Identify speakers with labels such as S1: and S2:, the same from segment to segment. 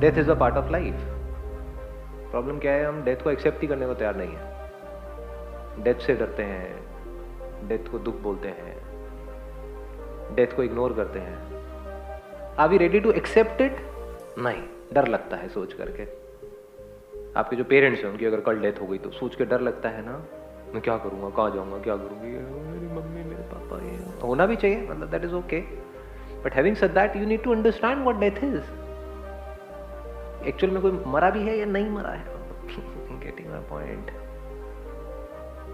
S1: Death is a part of life. Problem क्या है, हम डेथ को एक्सेप्ट ही करने को तैयार नहीं है। डेथ से डरते हैं, डेथ को दुख बोलते हैं, डेथ को इग्नोर करते हैं। Are we ready to accept it? नहीं, डर लगता है सोच करके। आपके जो पेरेंट्स हैं उनकी अगर कल डेथ हो गई तो सोच के डर लगता है ना, मैं क्या करूंगा, कहाँ जाऊंगा, क्या करूंगी, मेरी मम्मी मेरे पापा, ये होना भी चाहिए, मतलब that is okay. But having said that you need to understand what death is. Actual में कोई मरा भी है या नहीं मरा है, गेटिंग माय पॉइंट।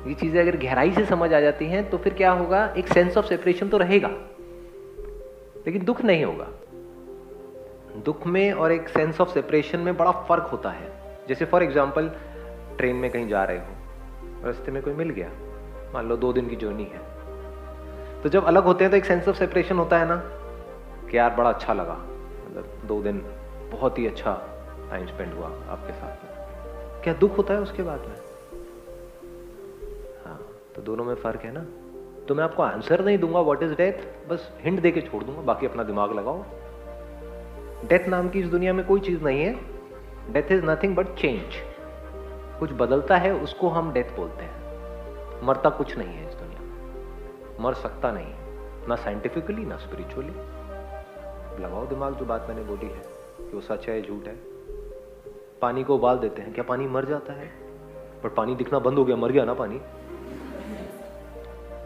S1: ये चीजें अगर गहराई से समझ आ जाती हैं तो फिर क्या होगा, एक सेंस ऑफ सेपरेशन तो रहेगा लेकिन दुख नहीं होगा। दुख में और एक सेंस ऑफ सेपरेशन में बड़ा फर्क होता है। जैसे फॉर एग्जांपल ट्रेन में कहीं जा रहे हो, रास्ते में कोई मिल गया, मान लो 2 दिन की जर्नी है, तो जब अलग होते हैं तो एक सेंस ऑफ सेपरेशन होता है ना कि यार बड़ा अच्छा लगा, मतलब 2 दिन बहुत ही अच्छा टाइम स्पेंड हुआ आपके साथ में। क्या दुख होता है उसके बाद में? हाँ, तो दोनों में फर्क है ना। तो मैं आपको आंसर नहीं दूंगा व्हाट इज डेथ, बस हिंट देके छोड़ दूंगा, बाकी अपना दिमाग लगाओ। डेथ नाम की इस दुनिया में कोई चीज नहीं है। Death is nothing but change. कुछ बदलता है उसको हम डेथ बोलते हैं। मरता कुछ नहीं है इस दुनिया में, मर सकता नहीं, ना साइंटिफिकली ना स्पिरिचुअली। लगाओ दिमाग, जो बात मैंने बोली है कि वो सच है झूठ है। पानी को उबाल देते हैं, क्या पानी मर जाता है? पर पानी दिखना बंद हो गया, मर गया ना पानी।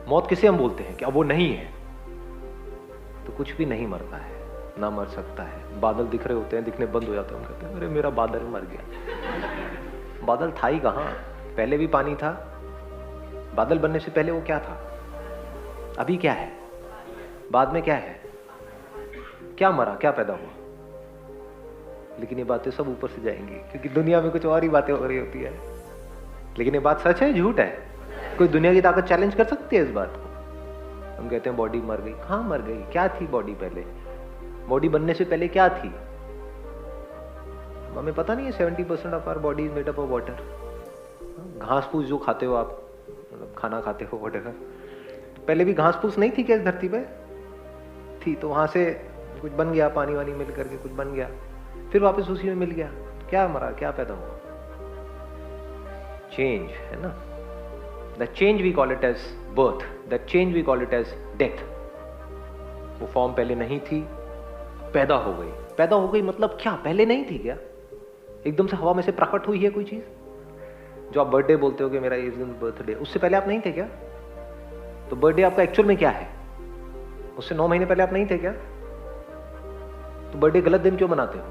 S1: मौत किसे हम बोलते हैं, क्या वो नहीं है? तो कुछ भी नहीं मरता है, ना मर सकता है। बादल दिख रहे होते हैं, दिखने बंद हो जाते हैं, हम कहते हैं अरे मेरा बादल मर गया। बादल था ही कहाँ, पहले भी पानी था। बादल बनने से पहले वो क्या था, अभी क्या है, बाद में क्या है? क्या मरा, क्या पैदा हुआ? लेकिन ये बातें सब ऊपर से जाएंगी क्योंकि दुनिया में कुछ और ही बातें हो रही होती है। लेकिन ये बात सच है झूठ है? कोई दुनिया की ताकत चैलेंज कर सकती है इस बात को? हम कहते हैं बॉडी मर गई। कहाँ मर गई, क्या थी बॉडी पहले? बॉडी बनने से पहले क्या थी? हमें पता नहीं है। 70% of our body is made up of water. घास फूस जो खाते हो आप, मतलब खाना खाते हो वटेवर, तो पहले भी घास फूस नहीं थी क्या इस धरती पे? थी, तो वहां से कुछ बन गया, पानी वानी मिल करके कुछ बन गया, फिर वापस उसी में मिल गया। क्या मरा, क्या पैदा हुआ? चेंज है ना। The change we call it as birth, the change we call it as death. वो फॉर्म पहले नहीं थी, पैदा हो गई। पैदा हो गई मतलब क्या, पहले नहीं थी क्या? एकदम से हवा में से प्रकट हुई है कोई चीज? जो आप बर्थडे बोलते हो कि मेरा इस दिन बर्थडे, उससे पहले आप नहीं थे क्या? तो बर्थडे आपका एक्चुअल में क्या है? उससे 9 महीने पहले आप नहीं थे क्या? तो बर्थडे गलत दिन क्यों मनाते हो?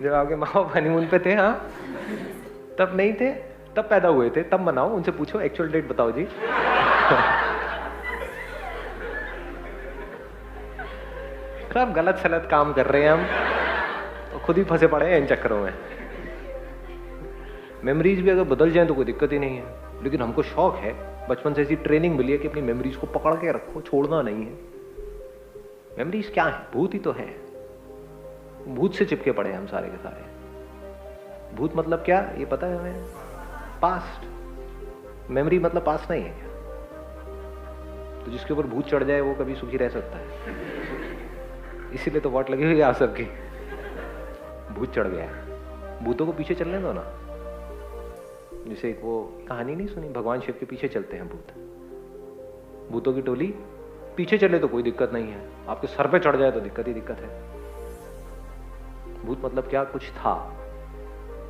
S1: जब आपके माँ बाप हनीमून पे थे, हाँ, तब नहीं थे, तब पैदा हुए थे, तब मनाओ। उनसे पूछो एक्चुअल डेट बताओ जी। सब गलत सलत काम कर रहे हैं हम, तो खुद ही फंसे पड़े हैं इन चक्करों में। मेमोरीज भी अगर बदल जाएं तो कोई दिक्कत ही नहीं है, लेकिन हमको शौक है, बचपन से ऐसी ट्रेनिंग मिली है कि अपनी मेमोरीज को पकड़ के रखो, छोड़ना नहीं है। मेमोरीज क्या है? भूत ही तो है। भूत से चिपके पड़े हैं हम सारे के सारे। भूत मतलब क्या, ये पता है हमें? पास्ट। मेमोरी मतलब पास्ट नहीं है क्या? तो जिसके ऊपर भूत चढ़ जाए वो कभी सुखी रह सकता है? इसीलिए तो वाट लगी हुई है आप सबकी। भूत चढ़ गया है, भूतों को पीछे चलने दो ना। जैसे एक वो कहानी नहीं सुनी, भगवान शिव के पीछे चलते हैं भूत। भूतों की टोली पीछे चले तो कोई दिक्कत नहीं है, आपके सर पे चढ़ जाए तो दिक्कत ही दिक्कत है। भूत मतलब क्या, कुछ था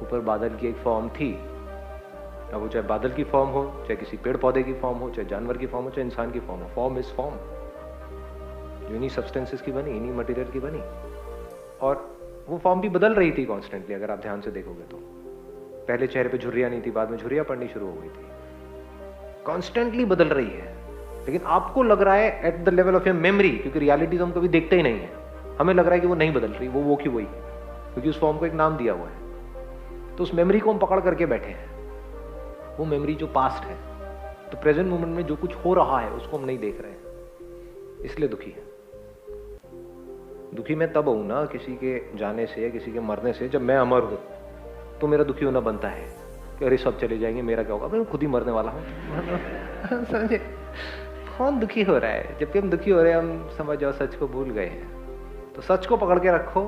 S1: ऊपर, बादल की एक फॉर्म थी। अब वो चाहे बादल की फॉर्म हो, चाहे किसी पेड़ पौधे की फॉर्म हो, चाहे जानवर की फॉर्म हो, चाहे इंसान की फॉर्म हो, फॉर्म इज फॉर्म। जो इन्हीं सब्सटेंसेस की बनी, इन्हीं मटेरियल की बनी, और वो फॉर्म भी बदल रही थी कॉन्स्टेंटली। अगर आप ध्यान से देखोगे तो पहले चेहरे पे झुर्रियां नहीं थी, बाद में झुर्रियां पड़नी शुरू हो गई थी। कॉन्स्टेंटली बदल रही है, लेकिन आपको लग रहा है at the level of your memory, क्योंकि रियलिटी तो हम कभी देखते ही नहीं है, हमें लग रहा है कि वो नहीं बदल रही, वो की वही है, क्योंकि उस फॉर्म को एक नाम दिया हुआ है। तो उस मेमोरी को हम पकड़ करके बैठे हैं। वो मेमोरी जो पास्ट है, तो प्रेजेंट मोमेंट में जो कुछ हो रहा है उसको हम नहीं देख रहे हैं, इसलिए दुखी है। दुखी मैं तब हूं ना किसी के जाने से या किसी के मरने से, जब मैं अमर हूं तो मेरा दुखी होना बनता है। कि अरे सब चले जाएंगे, मेरा क्या होगा, मैं खुद ही मरने वाला हूँ। समझे? कौन दुखी हो रहा है? जबकि हम दुखी हो रहे हैं, हम समझ जाओ सच को भूल गए हैं। तो सच को पकड़ के रखो,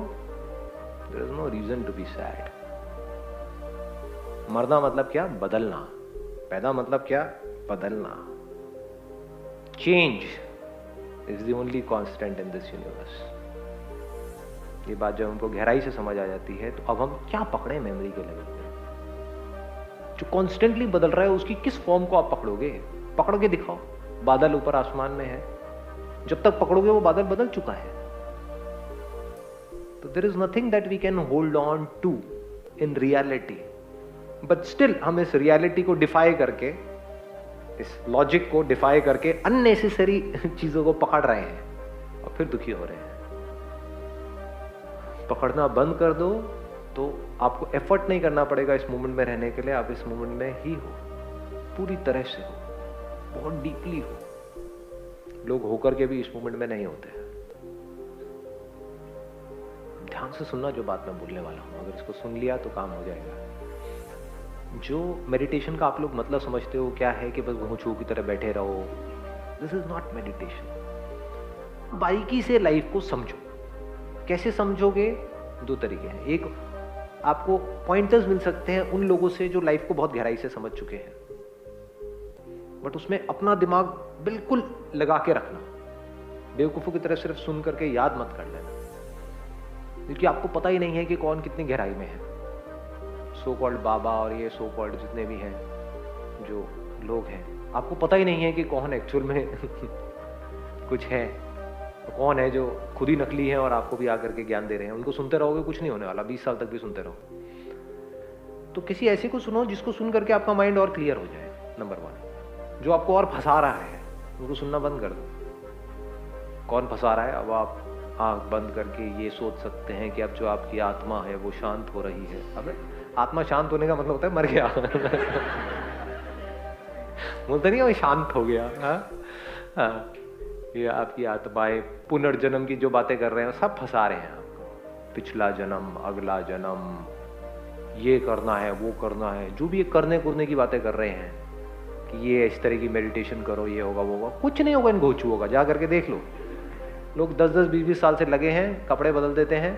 S1: there is no reason to be sad. मरना मतलब क्या? बदलना। पैदा मतलब क्या? बदलना। Change is the only constant in this universe. ये बात जब हमको गहराई से समझ आ जाती है तो अब हम क्या पकड़े मेमोरी के लेवल पे? जो कॉन्स्टेंटली बदल रहा है उसकी किस फॉर्म को आप पकड़ोगे? पकड़ के दिखाओ। बादल ऊपर आसमान में है, जब तक पकड़ोगे वो बादल बदल चुका है। तो there is nothing that we can hold on to in reality, but still हम इस रियलिटी को डिफाई करके, इस लॉजिक को डिफाई करके अननेसेसरी चीजों को पकड़ रहे हैं और फिर दुखी हो रहे हैं। पकड़ना बंद कर दो तो आपको एफर्ट नहीं करना पड़ेगा इस मोमेंट में रहने के लिए। आप इस मोमेंट में ही हो, पूरी तरह से हो, बहुत डीपली हो। लोग होकर के भी इस मोमेंट में नहीं होते। ध्यान से सुनना जो बात मैं बोलने वाला हूं, अगर इसको सुन लिया तो काम हो जाएगा। जो मेडिटेशन का आप लोग मतलब समझते हो क्या है कि बस घूंचू की तरह बैठे रहो, दिस इज नॉट मेडिटेशन। बारीकी से लाइफ को समझो। कैसे समझोगे? दो तरीके हैं। एक, आपको पॉइंटर्स मिल सकते हैं उन लोगों से जो लाइफ को बहुत गहराई से समझ चुके हैं, बट उसमें अपना दिमाग बिल्कुल लगा के रखना। बेवकूफों की तरह सिर्फ सुन करके याद मत कर लेना, क्योंकि आपको पता ही नहीं है कि कौन कितनी गहराई में है। सो कॉल्ड बाबा और ये सो कॉल्ड जितने भी हैं जो लोग हैं, आपको पता ही नहीं है कि कौन एक्चुअल में कुछ है, तो कौन है जो खुद ही नकली है और आपको भी आकर के ज्ञान दे रहे हैं। उनको सुनते रहोगे कुछ नहीं होने वाला, 20 साल तक भी सुनते रहो। तो किसी ऐसे को सुनो जिसको सुन करके आपका माइंड और क्लियर हो जाए। नंबर 1, जो आपको और फंसा रहा है उनको सुनना बंद कर दो। कौन फंसा रहा है? अब आप आंख बंद करके ये सोच सकते हैं कि अब जो आपकी आत्मा है वो शांत हो रही है। अब आत्मा शांत होने का मतलब होता है मर गया। बोलते नहीं वो शांत हो गया। हाँ, ये आपकी आत्माएं पुनर्जन्म की जो बातें कर रहे हैं सब फंसा रहे हैं आपको। पिछला जन्म, अगला जन्म, ये करना है, वो करना है, जो भी ये करने कुरने की बातें कर रहे हैं कि ये इस तरह की मेडिटेशन करो, ये होगा वो होगा। कुछ नहीं होगा, इनको घोचू होगा। जा करके देख लो। लोग 10-10, 20-20 साल से लगे हैं, कपड़े बदल देते हैं,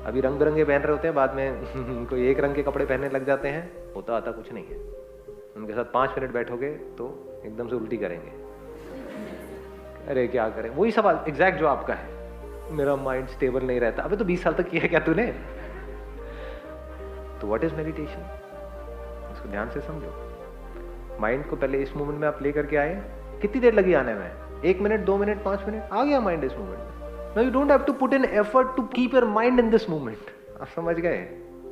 S1: अभी रंग बिरंगे पहन रहे होते हैं, बाद में कोई एक रंग के कपड़े पहनने लग जाते हैं। होता आता कुछ नहीं है। उनके साथ 5 मिनट बैठोगे तो एकदम से उल्टी करेंगे। अरे क्या करें? वही सवाल एग्जैक्ट जो आपका है, मेरा माइंड स्टेबल नहीं रहता। अबे तो 20 साल तक किया क्या तूने? तो व्हाट इज मेडिटेशन? इसको ध्यान से समझो। माइंड को पहले इस मोमेंट में आप लेकर के आए। कितनी देर लगी आने में? 1 मिनट, 2 मिनट, 5 मिनट? आ गया माइंड इस मोमेंट में। Now you don't have to put in effort to keep your mind in this moment. आप समझ गए?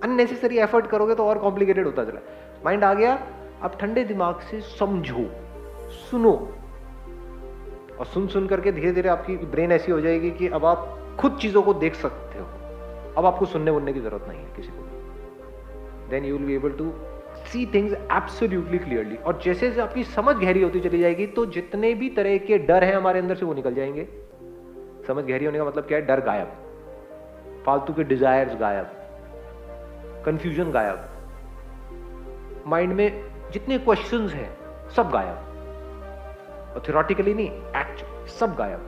S1: अननेसेसरी एफर्ट करोगे तो और कॉम्प्लिकेटेड होता चला। माइंड आ गया, आप ठंडे दिमाग से समझो, सुनो, और सुन सुन करके धीरे धीरे आपकी ब्रेन ऐसी हो जाएगी कि अब आप खुद चीजों को देख सकते हो। अब आपको सुनने वनने की जरूरत नहीं है किसी को भी। Then you will be able to see things absolutely clearly. और जैसे जैसे आपकी समझ गहरी होती चली जाएगी तो जितने भी तरह के डर हैं हमारे अंदर से वो निकल जाएंगे। समझ गहरी होने का मतलब क्या है? डर गायब, फालतू के डिजायर्स गायब, कंफ्यूजन गायब, माइंड में जितने क्वेश्चंस हैं सब गायब। और थ्योरेटिकली नहीं, एक्चुअली सब गायब।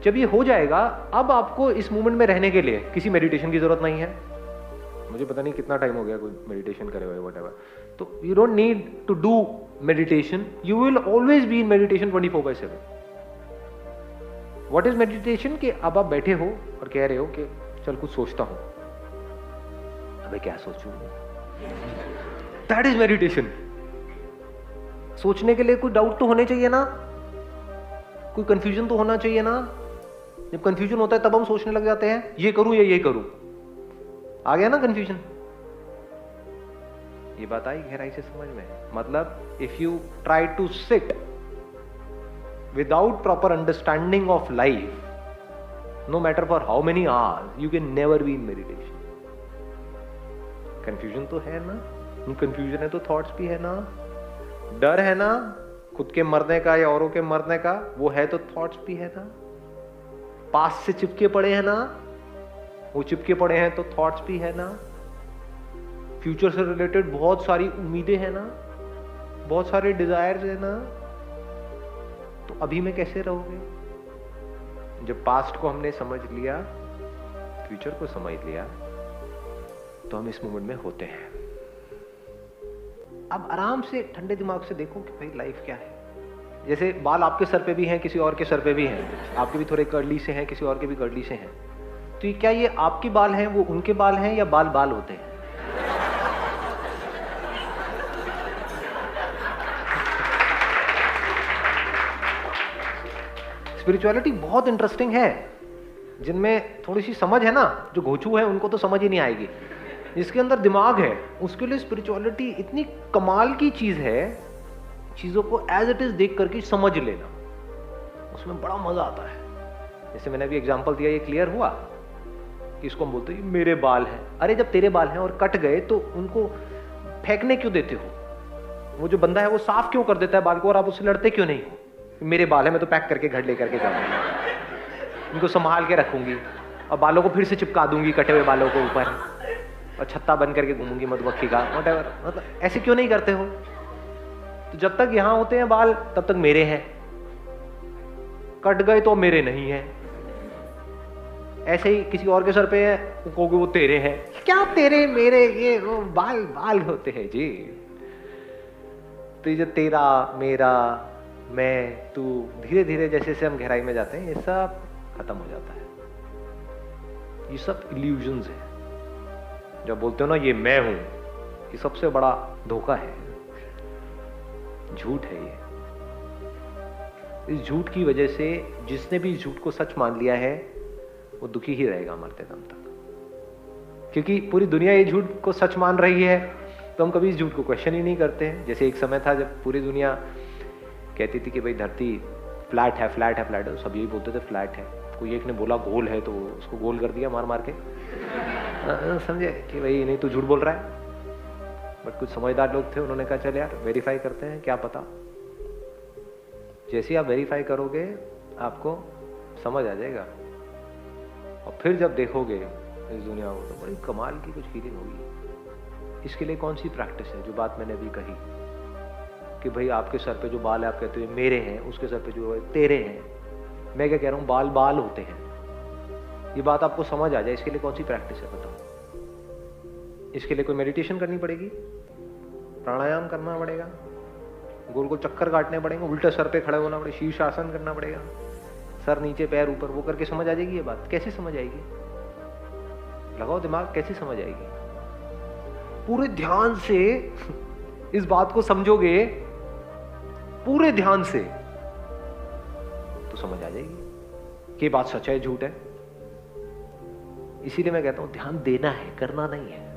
S1: जब ये हो जाएगा, अब आपको इस मोमेंट में रहने के लिए किसी मेडिटेशन की जरूरत नहीं है। मुझे पता नहीं कितना टाइम हो गया कोई मेडिटेशन करे हुए, व्हाटएवर। तो you don't need to do meditation, you will always be in meditation 24/7। What is meditation? कि अब आप बैठे हो और कह रहे हो कि चल कुछ सोचता हूं। अबे क्या सोचूं? That is meditation. सोचने के लिए कोई डाउट तो होने चाहिए ना, कोई कंफ्यूजन तो होना चाहिए ना। जब कंफ्यूजन होता है तब हम सोचने लग जाते हैं ये करूं या ये करूं। आ गया ना कंफ्यूजन? ये बात आई गहराई से समझ में? मतलब if you try to sit without proper understanding of life, no matter for how many hours, you can never be in meditation. Confusion तो है ना, कंफ्यूजन है तो थॉट्स भी है ना, डर है ना खुद के मरने का या औरों के मरने का, वो है तो थॉट्स भी है ना, पास से चिपके पड़े हैं ना, वो चिपके पड़े हैं तो थॉट्स भी है ना। फ्यूचर से रिलेटेड बहुत सारी उम्मीदें हैं ना, बहुत सारे डिजायर्स है ना, तो अभी में कैसे रहोगे? जब पास्ट को हमने समझ लिया, फ्यूचर को समझ लिया, तो हम इस मोमेंट में होते हैं। अब आराम से ठंडे दिमाग से देखो कि भाई लाइफ क्या है। जैसे बाल आपके सर पे भी हैं, किसी और के सर पे भी हैं, आपके भी थोड़े कर्ली से हैं, किसी और के भी कर्ली से हैं, तो ये क्या ये आपके बाल हैं, वो उनके बाल हैं, या बाल बाल होते हैं? स्पिरिचुअलिटी बहुत इंटरेस्टिंग है। जिनमें थोड़ी सी समझ है ना, जो घोचू है उनको तो समझ ही नहीं आएगी। जिसके अंदर दिमाग है उसके लिए स्पिरिचुअलिटी इतनी कमाल की चीज है, चीजों को एज इट इज देख करके समझ लेना, उसमें बड़ा मजा आता है। जैसे मैंने अभी एग्जांपल दिया, ये क्लियर हुआ कि इसको हम बोलते हैं मेरे बाल हैं। अरे जब तेरे बाल हैं और कट गए तो उनको फेंकने क्यों देते हो? वो जो बंदा है वो साफ क्यों कर देता है बाल को, और आप उससे लड़ते क्यों नहीं हो? मेरे बाल है, मैं तो पैक करके घर लेकर के जाऊंगा, इनको संभाल के रखूंगी और बालों को फिर से चिपका दूंगी कटे हुए बालों को ऊपर, और छत्ता बन करके घूमूंगी मधुमक्खी का, व्हाटएवर। मतलब ऐसे क्यों नहीं करते हो? तो जब तक यहां होते हैं बाल तब तक मेरे हैं, कट गए तो मेरे नहीं है। ऐसे ही किसी और के सर पे है, कहोगे वो तेरे हैं। क्या तेरे मेरे, ये वो बाल बाल होते हैं जी। तो ये जो तेरा मेरा मैं तू, धीरे धीरे जैसे जैसे हम गहराई में जाते हैं ये सब खत्म हो जाता है। ये सब इल्यूजन्स है। जब बोलते हो ना ये मैं हूं, ये सबसे बड़ा धोखा है, झूठ है ये। इस झूठ की वजह से जिसने भी इस झूठ को सच मान लिया है वो दुखी ही रहेगा मरते दम तक। क्योंकि पूरी दुनिया ये झूठ को सच मान रही है, तो हम कभी इस झूठ को क्वेश्चन ही नहीं करते हैं। जैसे एक समय था जब पूरी दुनिया कहती थी कि भाई धरती फ्लैट है, फ्लैट है, फ्लैट है, सब यही बोलते थे फ्लैट है। कोई एक ने बोला गोल है तो उसको गोल कर दिया मार मार के, समझे कि भाई नहीं तू झूठ बोल रहा है। बट कुछ समझदार लोग थे, उन्होंने कहा चल यार वेरीफाई करते हैं, क्या पता। जैसे ही आप वेरीफाई करोगे आपको समझ आ जाएगा, और फिर जब देखोगे इस दुनिया को तो बड़ी कमाल की कुछ फीलिंग होगी। इसके लिए कौन सी प्रैक्टिस है? जो बात मैंने अभी कही कि भाई आपके सर पे जो बाल है आप कहते हो मेरे हैं, उसके सर पे जो है तेरे हैं। मैं क्या कह रहा हूं, बाल बाल होते हैं। ये बात आपको समझ आ जाए, इसके लिए कौन सी प्रैक्टिस है बताओ? इसके लिए कोई मेडिटेशन करनी पड़ेगी, प्राणायाम करना पड़ेगा, गोल गोल चक्कर काटने पड़ेंगे, उल्टे सर पे खड़े होना पड़ेगा, शीर्ष आसन करना पड़ेगा, सर नीचे पैर ऊपर, वो करके समझ आ जाएगी ये बात। कैसे समझ आएगी? लगाओ दिमाग, कैसे समझ आएगी? पूरे ध्यान से इस बात को समझोगे, पूरे ध्यान से, तो समझ आ जाएगी कि बात सच है झूठ है। इसीलिए मैं कहता हूं ध्यान देना है, करना नहीं है।